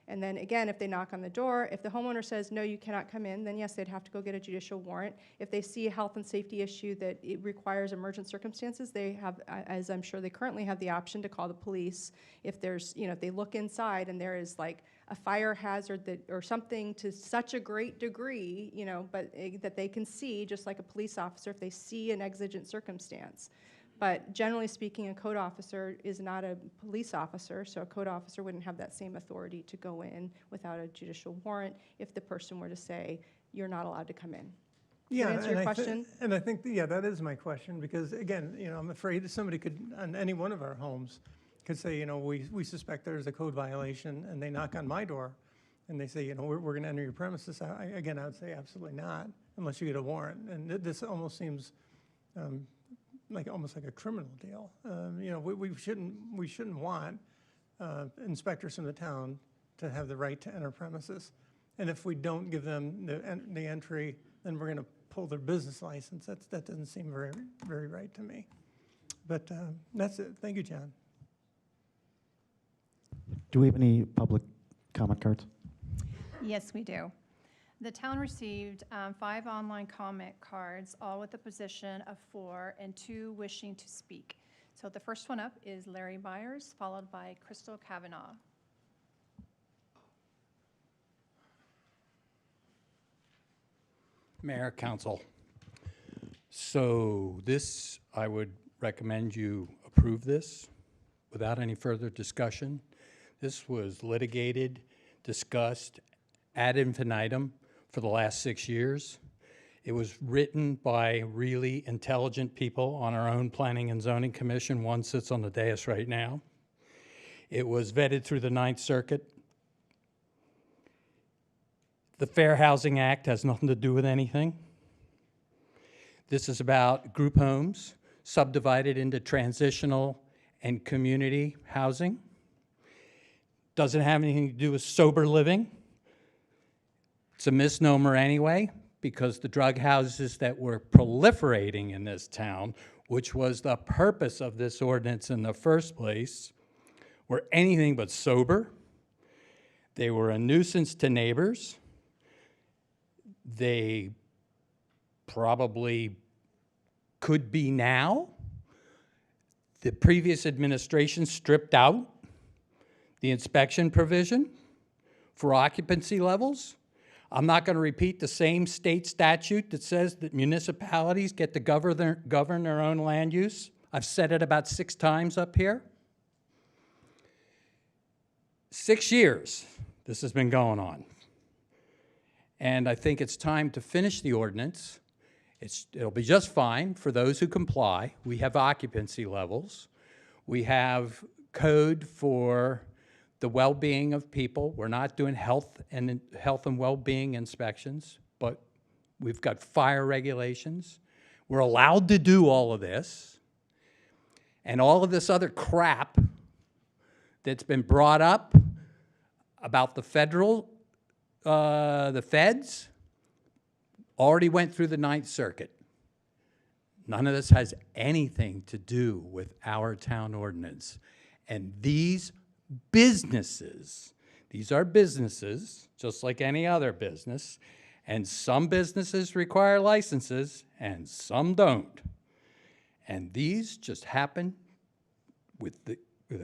And then again, if they knock on the door, if the homeowner says, no, you cannot come in, then yes, they'd have to go get a judicial warrant. If they see a health and safety issue that it requires emergent circumstances, they have, as I'm sure they currently have, the option to call the police. If there's, if they look inside and there is like a fire hazard or something to such a great degree, but that they can see, just like a police officer, if they see an exigent circumstance. But generally speaking, a code officer is not a police officer, so a code officer wouldn't have that same authority to go in without a judicial warrant if the person were to say, you're not allowed to come in. Does that answer your question? And I think, that is my question, because again, I'm afraid that somebody could, on any one of our homes, could say, we suspect there's a code violation, and they knock on my door, and they say, we're going to enter your premises. I would say absolutely not, unless you get a warrant. And this almost seems almost like a criminal deal. We shouldn't want inspectors from the town to have the right to enter premises. And if we don't give them the entry, then we're going to pull their business license. That doesn't seem very, very right to me. But that's it. Thank you, John. Do we have any public comment cards? Yes, we do. The town received 5 online comment cards, all with a position of 4 and 2 wishing to speak. So the first one up is Larry Byers, followed by Crystal Kavanaugh. Mayor, Council. So this, I would recommend you approve this without any further discussion. This was litigated, discussed ad infinitum for the last 6 years. It was written by really intelligent people on our own Planning and Zoning Commission. One sits on the dais right now. It was vetted through the Ninth Circuit. The Fair Housing Act has nothing to do with anything. This is about group homes subdivided into transitional and community housing. Doesn't have anything to do with sober living. It's a misnomer anyway, because the drug houses that were proliferating in this town, which was the purpose of this ordinance in the first place, were anything but sober. They were a nuisance to neighbors. They probably could be now. The previous administration stripped out the inspection provision for occupancy levels. I'm not going to repeat the same state statute that says that municipalities get to govern their own land use. I've said it about 6 times up here. 6 years this has been going on. And I think it's time to finish the ordinance. It'll be just fine for those who comply. We have occupancy levels. We have code for the well-being of people. We're not doing health and well-being inspections, but we've got fire regulations. We're allowed to do all of this. And all of this other crap that's been brought up about the feds, already went through the Ninth Circuit. None of this has anything to do with our town ordinance. And these businesses, these are businesses, just like any other business, and some businesses require licenses and some don't. And these just happen with the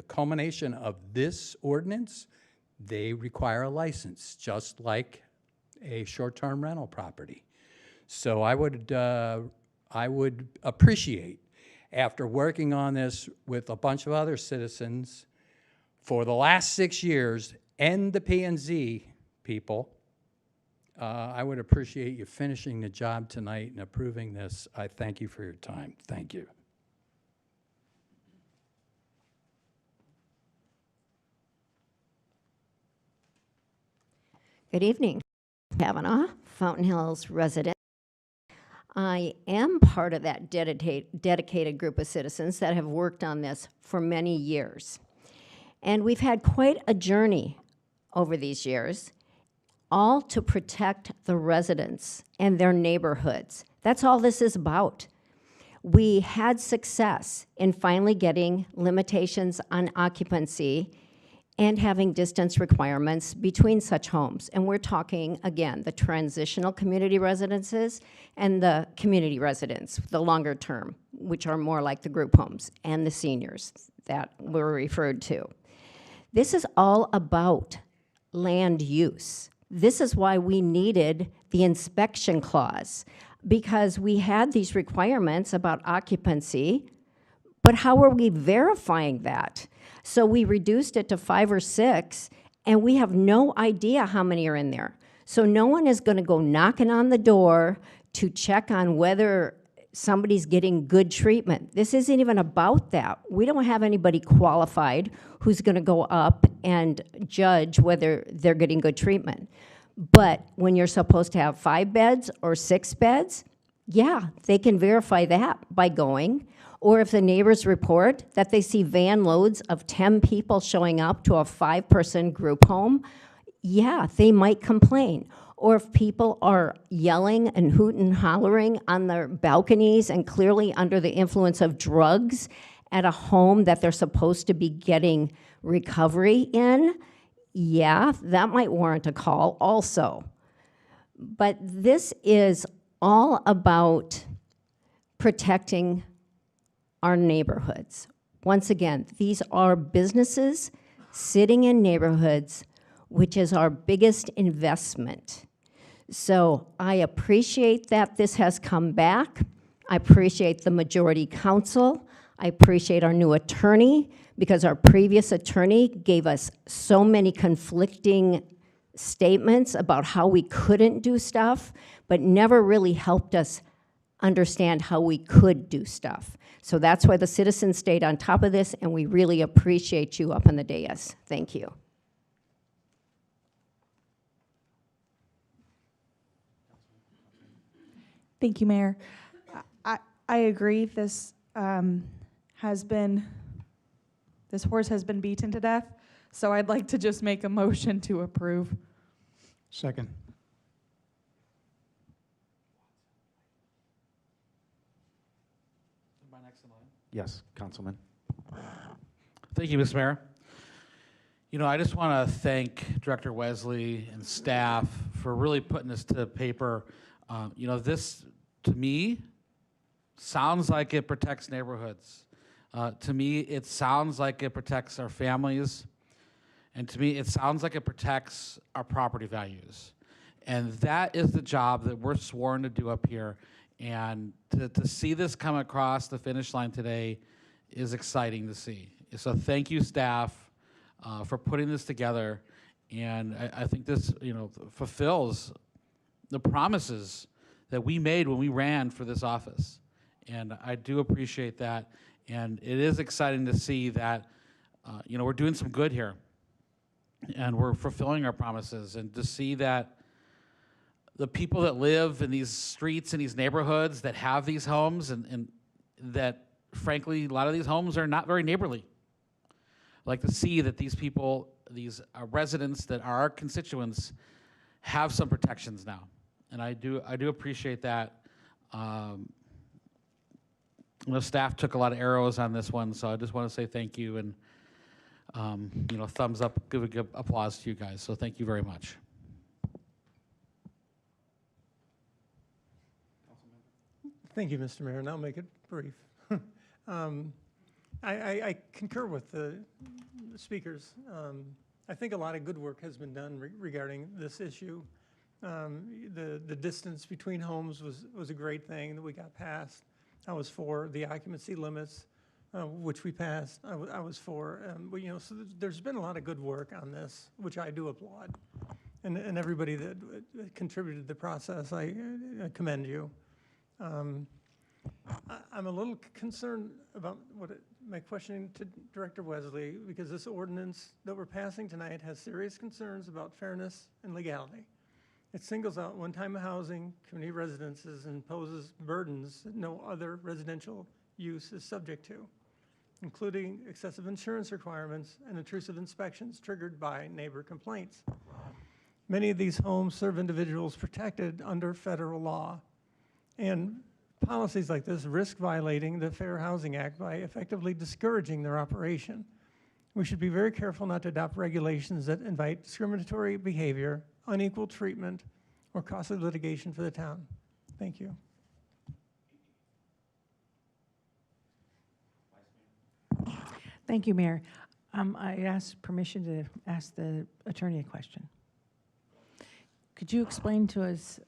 culmination of this ordinance. They require a license, just like a short-term rental property. So I would appreciate, after working on this with a bunch of other citizens for the last 6 years and the P&Z people, I would appreciate you finishing the job tonight and approving this. I thank you for your time. Thank you. Good evening. Kavanaugh, Fountain Hills resident. I am part of that dedicated group of citizens that have worked on this for many years. And we've had quite a journey over these years, all to protect the residents and their neighborhoods. That's all this is about. We had success in finally getting limitations on occupancy and having distance requirements between such homes. And we're talking, again, the transitional community residences and the community residents, the longer term, which are more like the group homes, and the seniors that were referred to. This is all about land use. This is why we needed the inspection clause, because we had these requirements about occupancy, but how are we verifying that? So we reduced it to 5 or 6, and we have no idea how many are in there. So no one is gonna go knocking on the door to check on whether somebody's getting good treatment. This isn't even about that. We don't have anybody qualified who's gonna go up and judge whether they're getting good treatment. But when you're supposed to have 5 beds or 6 beds, yeah, they can verify that by going. Or if the neighbors report that they see van loads of 10 people showing up to a 5-person group home, yeah, they might complain. Or if people are yelling and hooting and hollering on their balconies and clearly under the influence of drugs at a home that they're supposed to be getting recovery in, yeah, that might warrant a call also. But this is all about protecting our neighborhoods. Once again, these are businesses sitting in neighborhoods, which is our biggest investment. So I appreciate that this has come back. I appreciate the majority council. I appreciate our new attorney, because our previous attorney gave us so many conflicting statements about how we couldn't do stuff, but never really helped us understand how we could do stuff. So that's why the citizens stayed on top of this, and we really appreciate you up on the dais. Thank you. Thank you, Mayor. I agree. This horse has been beaten to death, so I'd like to just make a motion to approve. Second. Yes, Councilman. Thank you, Mr. Mayor. You know, I just want to thank Director Wesley and staff for really putting this to paper. You know, this, to me, sounds like it protects neighborhoods. To me, it sounds like it protects our families. And to me, it sounds like it protects our property values. And that is the job that we're sworn to do up here. And to see this come across the finish line today is exciting to see. So thank you, staff, for putting this together. And I think this, you know, fulfills the promises that we made when we ran for this office. And I do appreciate that. And it is exciting to see that, you know, we're doing some good here. and we're fulfilling our promises. And to see that the people that live in these streets and these neighborhoods that have these homes, and that, frankly, a lot of these homes are not very neighborly. I'd like to see that these people, these residents that are our constituents, have some protections now. And I do appreciate that. The staff took a lot of arrows on this one, so I just want to say thank you, and thumbs up, give a good applause to you guys. So thank you very much. Thank you, Mr. Mayor, and I'll make it brief. I concur with the speakers. I think a lot of good work has been done regarding this issue. The distance between homes was a great thing that we got passed. I was for the occupancy limits, which we passed. I was for, but so there's been a lot of good work on this, which I do applaud, and everybody that contributed to the process, I commend you. I'm a little concerned about my questioning to Director Wesley, because this ordinance that we're passing tonight has serious concerns about fairness and legality. It singles out one-time housing, community residences, and imposes burdens that no other residential use is subject to, including excessive insurance requirements and intrusive inspections triggered by neighbor complaints. Many of these homes serve individuals protected under federal law, and policies like this risk violating the Fair Housing Act by effectively discouraging their operation. We should be very careful not to adopt regulations that invite discriminatory behavior, unequal treatment, or costly litigation for the town. Thank you. Thank you, Mayor. I asked permission to ask the attorney a question. Could you explain to us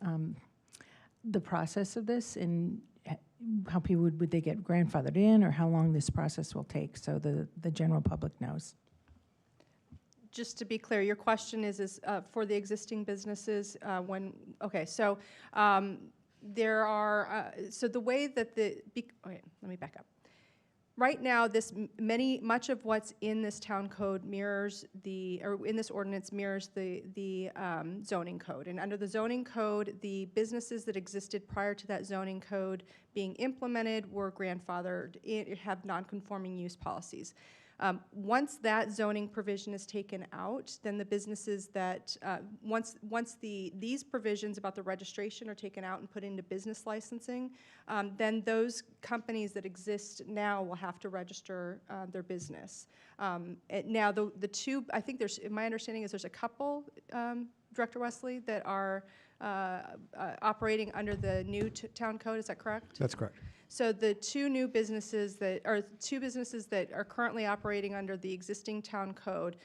the process of this, and how people would they get grandfathered in, or how long this process will take, so the general public knows? Just to be clear, your question is for the existing businesses okay, so there are, so the way that okay, let me back up. Right now, much of what's in this town code mirrors or in this ordinance mirrors the zoning code. And under the zoning code, the businesses that existed prior to that zoning code being implemented were grandfathered, have non-conforming use policies. Once that zoning provision is taken out, then the businesses that, once these provisions about the registration are taken out and put into business licensing, then those companies that exist now will have to register their business. Now, the two, I think my understanding is there's a couple, Director Wesley, that are operating under the new town code, is that correct? That's correct. So the two businesses that are currently operating under the existing town code,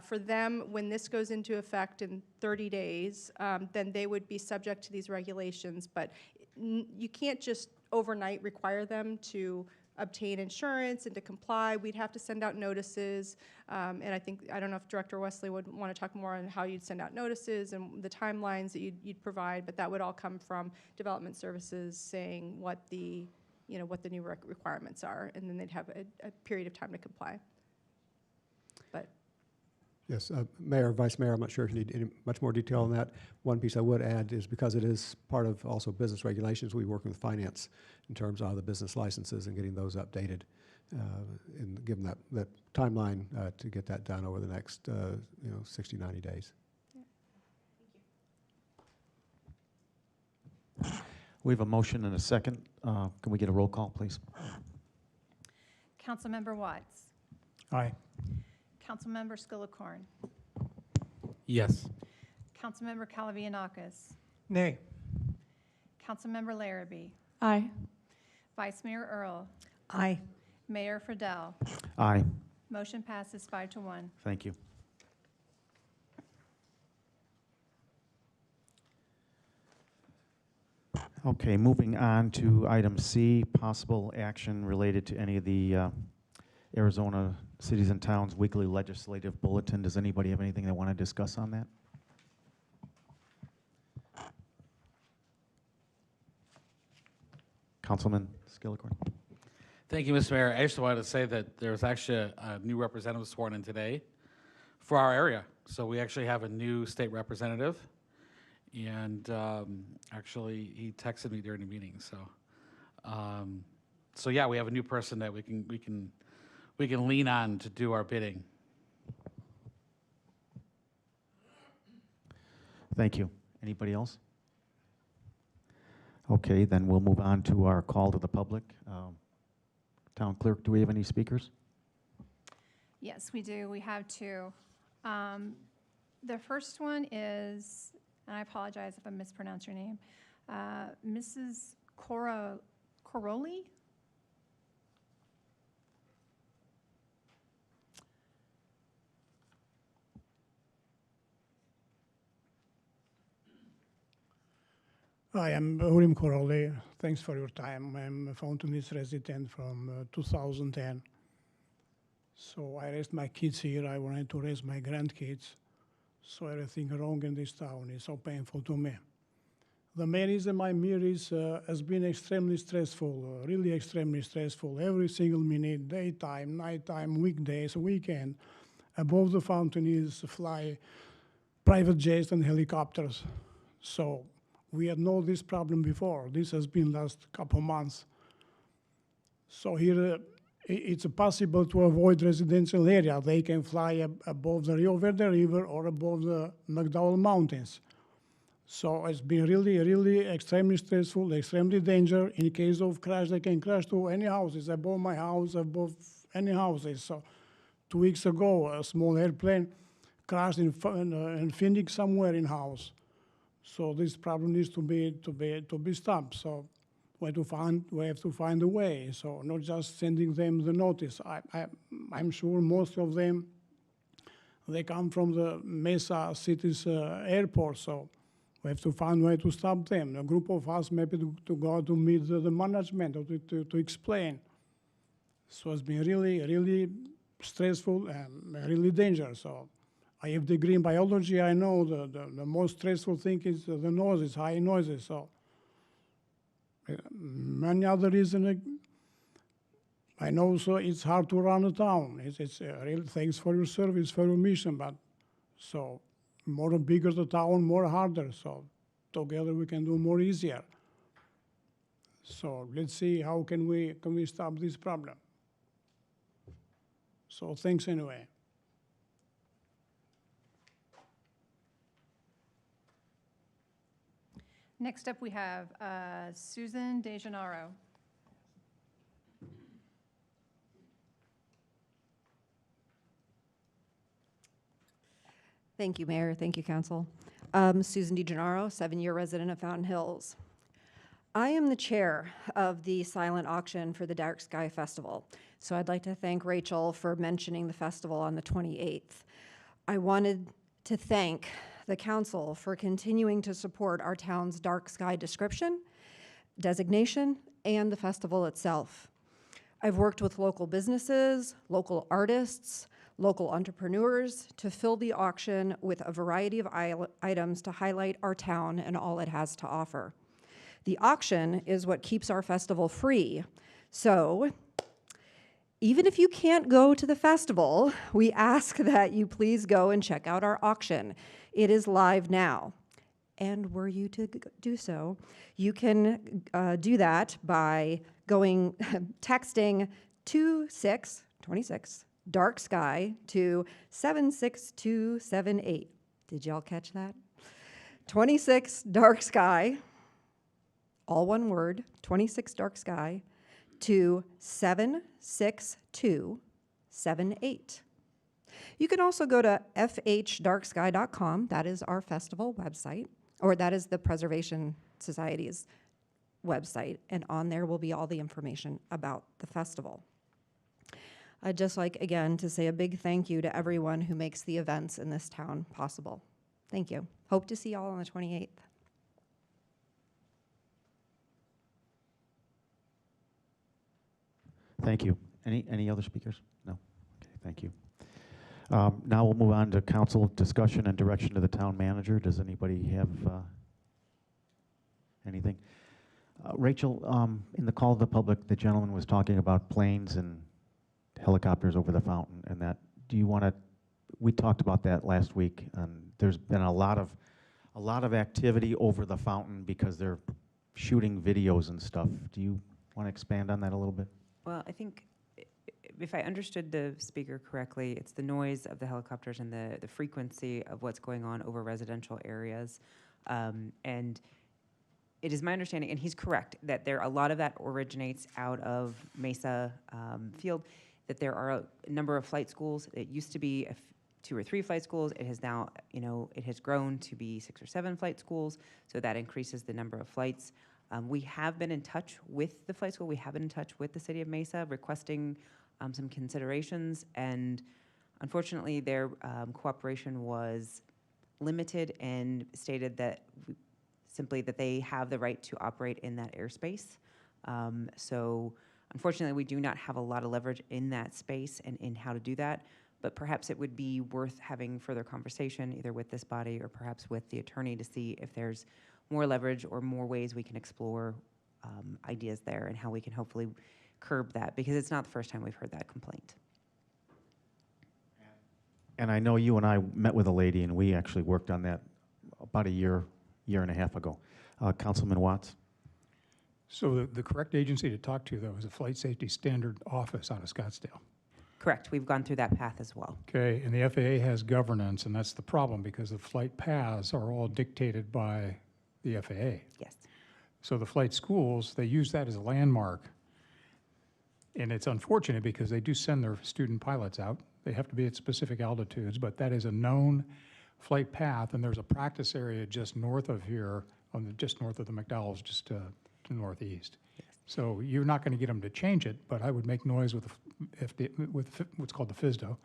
for them, when this goes into effect in 30 days, then they would be subject to these regulations. But you can't just overnight require them to obtain insurance and to comply. We'd have to send out notices, and I don't know if Director Wesley would want to talk more on how you'd send out notices and the timelines that you'd provide, but that would all come from Development Services saying what the new requirements are, and then they'd have a period of time to comply. But yes, Mayor, Vice Mayor, I'm not sure if you need any much more detail on that. One piece I would add is, because it is part of also business regulations, we work with finance in terms of the business licenses and getting those updated, and given that timeline to get that done over the next 60, 90 days. Yeah. We have a motion and a second. Can we get a roll call, please? Councilmember Watts. Aye. Councilmember Skilicorn. Yes. Councilmember Calavianakis. Nay. Councilmember Larrabee. Aye. Vice Mayor Earl. Aye. Mayor Friedel. Aye. Motion passes 5-1. Thank you. Okay, moving on to item C, possible action related to any of the Arizona Cities and Towns Weekly Legislative Bulletin. Does anybody have anything they want to discuss on that? Councilman Skilicorn. Thank you, Mr. Mayor. I just wanted to say that there was actually a new representative sworn in today for our area. So we actually have a new state representative, and actually he texted me during the meeting. So yeah, we have a new person that we can lean on to do our bidding. Thank you. Anybody else? Okay, then we'll move on to our call to the public. Town clerk, do we have any speakers? Yes, we do. We have two. The first one is, and I apologize if I mispronounce your name, Mrs. Coroli? Hi, I'm Urim Korole. Thanks for your time. I'm a Fountainese resident from 2010. So I raised my kids here. I wanted to raise my grandkids. So everything wrong in this town is so painful to me. The main reason I'm here has been extremely stressful, really extremely stressful. Every single minute, daytime, nighttime, weekdays, weekend, above the Fountainese fly private jets and helicopters. So we had no this problem before. This has been last couple months. So here it's possible to avoid residential area. They can fly above the Rio Verde River or above the McDowell Mountains. So it's been really, really extremely stressful, extremely dangerous. In case of crash, they can crash to any houses, above my house, above any houses. So 2 weeks ago, a small airplane crashed in Phoenix somewhere in house. So this problem needs to be stopped. So we have to find a way. So not just sending them the notice. I'm sure most of them, they come from the Mesa City's airport. So we have to find a way to stop them. A group of us maybe to go to meet the management or to explain. So it's been really, really stressful and really dangerous. So I have a degree in biology. I know the most stressful thing is the noises, high noises. So many other reasons. I know so it's hard to run a town. It's real thanks for your service, for your mission, but so more bigger the town, more harder. So together we can do more easier. So let's see how can we stop this problem. So thanks anyway. Next up, we have Susan DeGennaro. Thank you, Mayor. Thank you, Council. Susan DeGennaro, 7-year resident of Fountain Hills. I am the chair of the silent auction for the Dark Sky Festival. So I'd like to thank Rachel for mentioning the festival on the 28th. I wanted to thank the council for continuing to support our town's dark sky designation, and the festival itself. I've worked with local businesses, local artists, local entrepreneurs to fill the auction with a variety of items to highlight our town and all it has to offer. The auction is what keeps our festival free. So even if you can't go to the festival, we ask that you please go and check out our auction. It is live now. And were you to do so, you can do that by texting 26 dark sky to 76278. Did y'all catch that? 26 dark sky, all one word, 26 dark sky to 76278. You can also go to fhdarksky.com. That is our festival website, or that is the Preservation Society's website, and on there will be all the information about the festival. I'd just like, again, to say a big thank you to everyone who makes the events in this town possible. Thank you. Hope to see you all on the 28th. Thank you. Any other speakers? No? Okay, thank you. Now we'll move on to council discussion and direction to the town manager. Does anybody have anything? Rachel, in the call to the public, the gentleman was talking about planes and helicopters over the fountain and that. Do you want to we talked about that last week, and there's been a lot of activity over the fountain because they're shooting videos and stuff. Do you want to expand on that a little bit? Well, I think if I understood the speaker correctly, it's the noise of the helicopters and the frequency of what's going on over residential areas. And it is my understanding, and he's correct, that a lot of that originates out of Mesa Field, that there are a number of flight schools. It used to be 2 or 3 flight schools. It has now, it has grown to be 6 or 7 flight schools, so that increases the number of flights. We have been in touch with the flight school. We have been in touch with the city of Mesa requesting some considerations, and unfortunately their cooperation was limited and stated that simply that they have the right to operate in that airspace. So unfortunately, we do not have a lot of leverage in that space and in how to do that, but perhaps it would be worth having further conversation either with this body or perhaps with the attorney to see if there's more leverage or more ways we can explore ideas there and how we can hopefully curb that, because it's not the first time we've heard that complaint. And I know you and I met with a lady, and we actually worked on that about a year and a half ago. Councilman Watts? So the correct agency to talk to, though, is the Flight Safety Standard Office out of Scottsdale. Correct. We've gone through that path as well. Okay, and the FAA has governance, and that's the problem because the flight paths are all dictated by the FAA. Yes. So the flight schools, they use that as a landmark. And it's unfortunate because they do send their student pilots out. They have to be at specific altitudes, but that is a known flight path, and there's a practice area just north of here, just north of the McDowell's, just to northeast. Yes. So you're not going to get them to change it, but I would make noise with what's called the FSDO,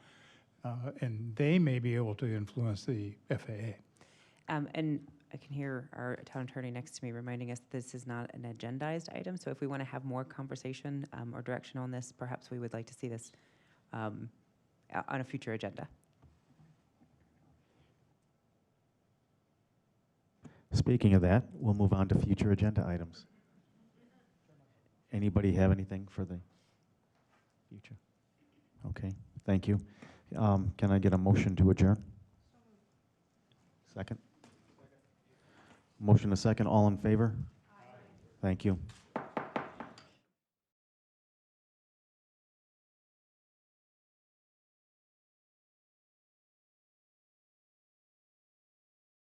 and they may be able to influence the FAA. And I can hear our town attorney next to me reminding us this is not an agendized item, so if we want to have more conversation or direction on this, perhaps we would like to see this on a future agenda. Speaking of that, we'll move on to future agenda items. Anybody have anything for the future? Okay, thank you. Can I get a motion to adjourn? Second? Motion a second, all in favor? Aye. Thank you.